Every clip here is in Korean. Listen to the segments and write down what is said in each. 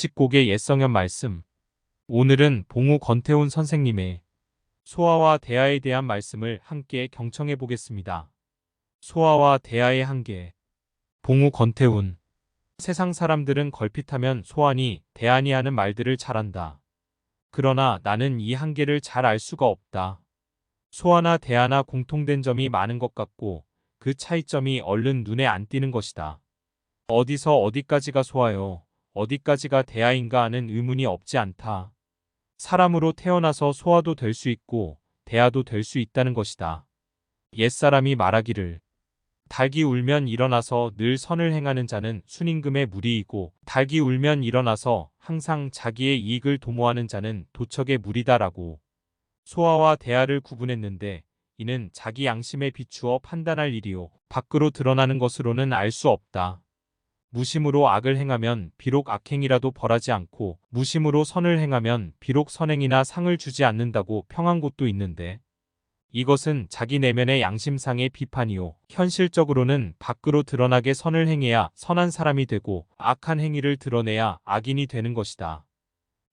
집콕의 옛성현 말씀. 오늘은 봉우 권태훈 선생님의 소아와 대아에 대한 말씀을 함께 경청해 보겠습니다. 소아와 대아의 한계. 봉우 권태훈. 세상 사람들은 걸핏하면 소아니, 대아니 하는 말들을 잘한다. 그러나 나는 이 한계를 잘 알 수가 없다. 소아나 대아나 공통된 점이 많은 것 같고 그 차이점이 얼른 눈에 안 띄는 것이다. 어디서 어디까지가 소아요, 어디까지가 대아인가 하는 의문이 없지 않다. 사람으로 태어나서 소아도 될 수 있고 대아도 될 수 있다는 것이다. 옛사람이 말하기를 닭이 울면 일어나서 늘 선을 행하는 자는 순임금의 무리이고 닭이 울면 일어나서 항상 자기의 이익을 도모하는 자는 도척의 무리다라고. 소아와 대아를 구분했는데 이는 자기 양심에 비추어 판단할 일이요 밖으로 드러나는 것으로는 알 수 없다. 무심으로 악을 행하면 비록 악행이라도 벌하지 않고 무심으로 선을 행하면 비록 선행이나 상을 주지 않는다고 평한 곳도 있는데 이것은 자기 내면의 양심상의 비판이요 현실적으로는 밖으로 드러나게 선을 행해야 선한 사람이 되고 악한 행위를 드러내야 악인이 되는 것이다.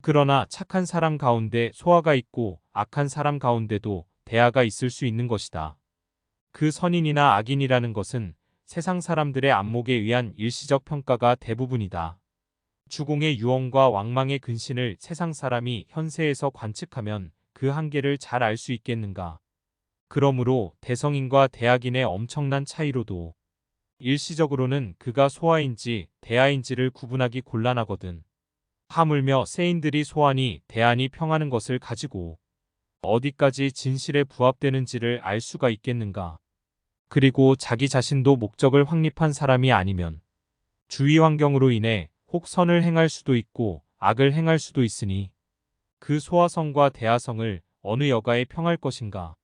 그러나 착한 사람 가운데 소아가 있고 악한 사람 가운데도 대아가 있을 수 있는 것이다. 그 선인이나 악인이라는 것은 세상 사람들의 안목에 의한 일시적 평가가 대부분이다. 주공의 유언과 왕망의 근신을 세상 사람이 현세에서 관측하면 그 한계를 잘 알 수 있겠는가. 그러므로 대성인과 대악인의 엄청난 차이로도 일시적으로는 그가 소아인지 대아인지를 구분하기 곤란하거든. 하물며 세인들이 소아니 대아니 평하는 것을 가지고 어디까지 진실에 부합되는지를 알 수가 있겠는가. 그리고 자기 자신도 목적을 확립한 사람이 아니면 주위 환경으로 인해 혹 선을 행할 수도 있고 악을 행할 수도 있으니 그 소아성과 대아성을 어느 여가에 평할 것인가.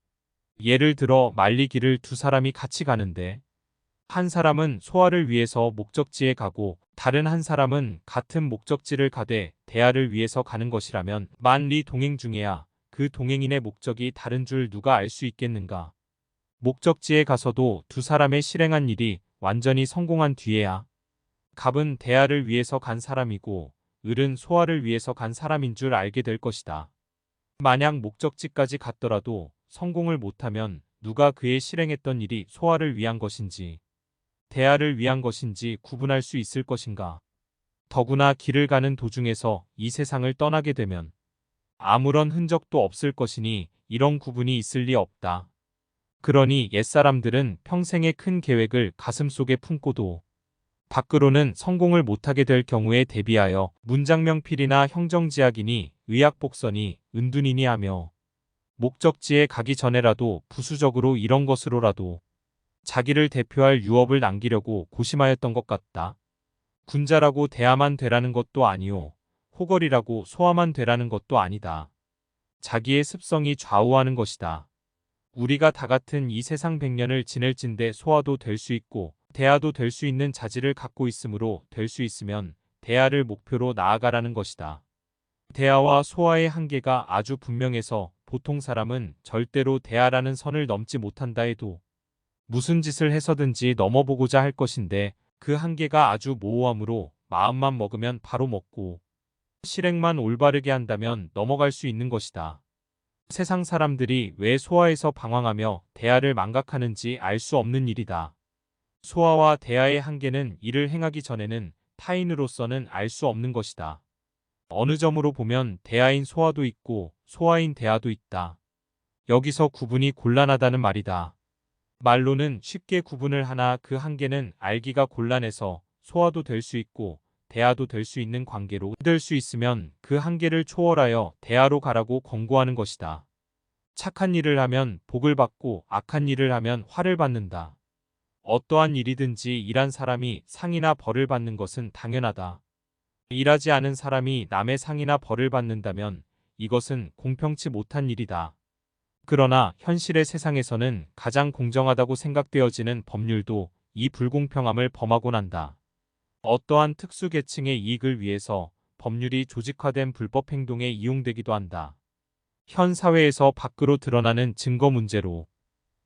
예를 들어 말리기를 두 사람이 같이 가는데 한 사람은 소아를 위해서 목적지에 가고 다른 한 사람은 같은 목적지를 가되 대아를 위해서 가는 것이라면 만리 동행 중에야 그 동행인의 목적이 다른 줄 누가 알 수 있겠는가. 목적지에 가서도 두 사람의 실행한 일이 완전히 성공한 뒤에야 갑은 대아를 위해서 간 사람이고 을은 소아를 위해서 간 사람인 줄 알게 될 것이다. 만약 목적지까지 갔더라도 성공을 못하면 누가 그의 실행했던 일이 소아를 위한 것인지 대아를 위한 것인지 구분할 수 있을 것인가. 더구나 길을 가는 도중에서 이 세상을 떠나게 되면 아무런 흔적도 없을 것이니 이런 구분이 있을 리 없다. 그러니 옛사람들은 평생의 큰 계획을 가슴속에 품고도 밖으로는 성공을 못하게 될 경우에 대비하여 문장명필이나 형정지약이니 의약복선이 은둔이니 하며 목적지에 가기 전에라도 부수적으로 이런 것으로라도 자기를 대표할 유업을 남기려고 고심하였던 것 같다. 군자라고 대아만 되라는 것도 아니오 호걸이라고 소아만 되라는 것도 아니다. 자기의 습성이 좌우하는 것이다. 우리가 다 같은 이 세상 100년을 지낼진대 소아도 될 수 있고 대아도 될 수 있는 자질을 갖고 있으므로 될 수 있으면 대아를 목표로 나아가라는 것이다. 대아와 소아의 한계가 아주 분명해서 보통 사람은 절대로 대아라는 선을 넘지 못한다 해도 무슨 짓을 해서든지 넘어보고자 할 것인데 그 한계가 아주 모호하므로 마음만 먹으면 바로 먹고 실행만 올바르게 한다면 넘어갈 수 있는 것이다. 세상 사람들이 왜 소아에서 방황하며 대아를 망각하는지 알 수 없는 일이다. 소아와 대아의 한계는 이를 행하기 전에는 타인으로서는 알 수 없는 것이다. 어느 점으로 보면 대아인 소아도 있고 소아인 대아도 있다. 여기서 구분이 곤란하다는 말이다. 말로는 쉽게 구분을 하나 그 한계는 알기가 곤란해서 소아도 될 수 있고 대아도 될 수 있는 관계로 될 수 있으면 그 한계를 초월하여 대아로 가라고 권고하는 것이다. 착한 일을 하면 복을 받고 악한 일을 하면 화를 받는다. 어떠한 일이든지 일한 사람이 상이나 벌을 받는 것은 당연하다. 일하지 않은 사람이 남의 상이나 벌을 받는다면 이것은 공평치 못한 일이다. 그러나 현실의 세상에서는 가장 공정하다고 생각되어지는 법률도 이 불공평함을 범하곤 한다. 어떠한 특수계층의 이익을 위해서 법률이 조직화된 불법 행동에 이용되기도 한다. 현 사회에서 밖으로 드러나는 증거 문제로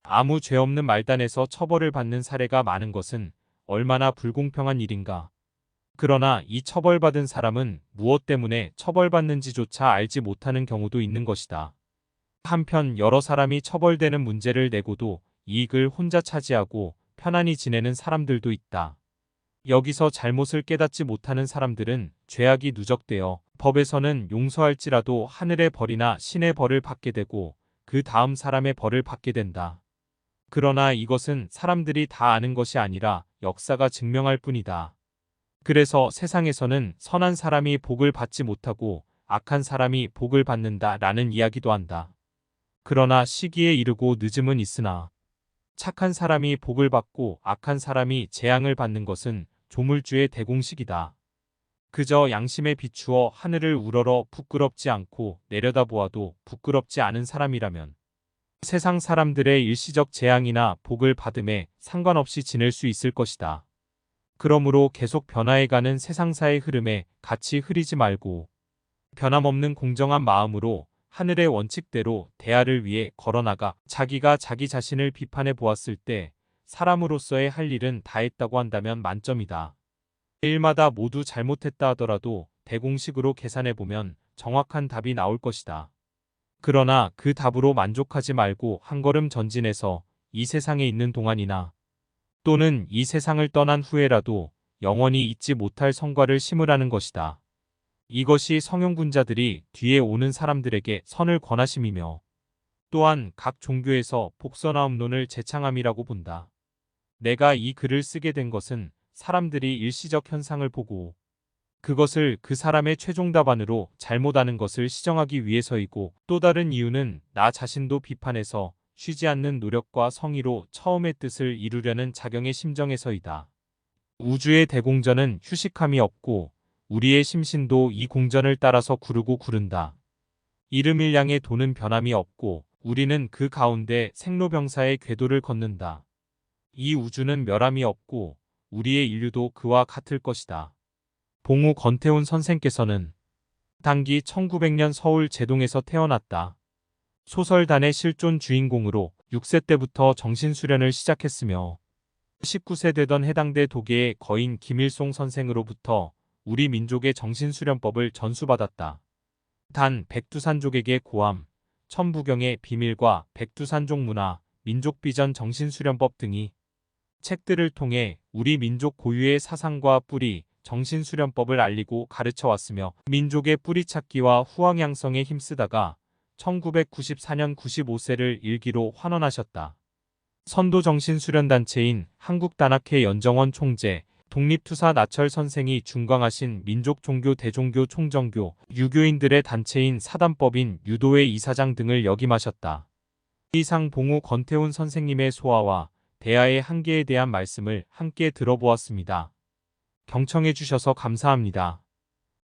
아무 죄 없는 말단에서 처벌을 받는 사례가 많은 것은 얼마나 불공평한 일인가. 그러나 이 처벌받은 사람은 무엇 때문에 처벌받는지조차 알지 못하는 경우도 있는 것이다. 한편 여러 사람이 처벌되는 문제를 내고도 이익을 혼자 차지하고 편안히 지내는 사람들도 있다. 여기서 잘못을 깨닫지 못하는 사람들은 죄악이 누적되어 법에서는 용서할지라도 하늘의 벌이나 신의 벌을 받게 되고 그 다음 사람의 벌을 받게 된다. 그러나 이것은 사람들이 다 아는 것이 아니라 역사가 증명할 뿐이다. 그래서 세상에서는 선한 사람이 복을 받지 못하고 악한 사람이 복을 받는다라는 이야기도 한다. 그러나 시기에 이르고 늦음은 있으나 착한 사람이 복을 받고 악한 사람이 재앙을 받는 것은 조물주의 대공식이다. 그저 양심에 비추어 하늘을 우러러 부끄럽지 않고 내려다보아도 부끄럽지 않은 사람이라면 세상 사람들의 일시적 재앙이나 복을 받음에 상관없이 지낼 수 있을 것이다. 그러므로 계속 변화해가는 세상사의 흐름에 같이 흐리지 말고 변함없는 공정한 마음으로 하늘의 원칙대로 대화를 위해 걸어나가 자기가 자기 자신을 비판해 보았을 때 사람으로서의 할 일은 다 했다고 한다면 만점이다. 일마다 모두 잘못했다 하더라도 대공식으로 계산해 보면 정확한 답이 나올 것이다. 그러나 그 답으로 만족하지 말고 한 걸음 전진해서 이 세상에 있는 동안이나 또는 이 세상을 떠난 후에라도 영원히 잊지 못할 성과를 심으라는 것이다. 이것이 성용군자들이 뒤에 오는 사람들에게 선을 권하심이며 또한 각 종교에서 복선화음론을 제창함이라고 본다. 내가 이 글을 쓰게 된 것은 사람들이 일시적 현상을 보고 그것을 그 사람의 최종 답안으로 잘못하는 것을 시정하기 위해서이고 또 다른 이유는 나 자신도 비판해서 쉬지 않는 노력과 성의로 처음의 뜻을 이루려는 자경의 심정에서이다. 우주의 대공전은 휴식함이 없고 우리의 심신도 이 공전을 따라서 구르고 구른다. 이름을 향해 도는 변함이 없고 우리는 그 가운데 생로병사의 궤도를 걷는다. 이 우주는 멸함이 없고 우리의 인류도 그와 같을 것이다. 봉우 건태훈 선생께서는 당기 1900년 서울 제동에서 태어났다. 소설단의 실존 주인공으로 6세 때부터 정신수련을 시작했으며 19세 되던 해당대 도계의 거인 김일송 선생으로부터 우리 민족의 정신수련법을 전수받았다. 단 백두산족에게 고함, 천부경의 비밀과 백두산족 문화, 민족비전 정신수련법 등이 책들을 통해 우리 민족 고유의 사상과 뿌리, 정신수련법을 알리고 가르쳐왔으며 민족의 뿌리찾기와 후황양성에 힘쓰다가 1994년 95세를 일기로 환원하셨다. 선도정신수련단체인 한국단학회 연정원 총재, 독립투사 나철 선생이 중광하신 민족종교 대종교 총정교, 유교인들의 단체인 사단법인 유도회 이사장 등을 역임하셨다. 이상 봉우 건태훈 선생님의 소화와 대화의 한계에 대한 말씀을 함께 들어보았습니다. 경청해 주셔서 감사합니다.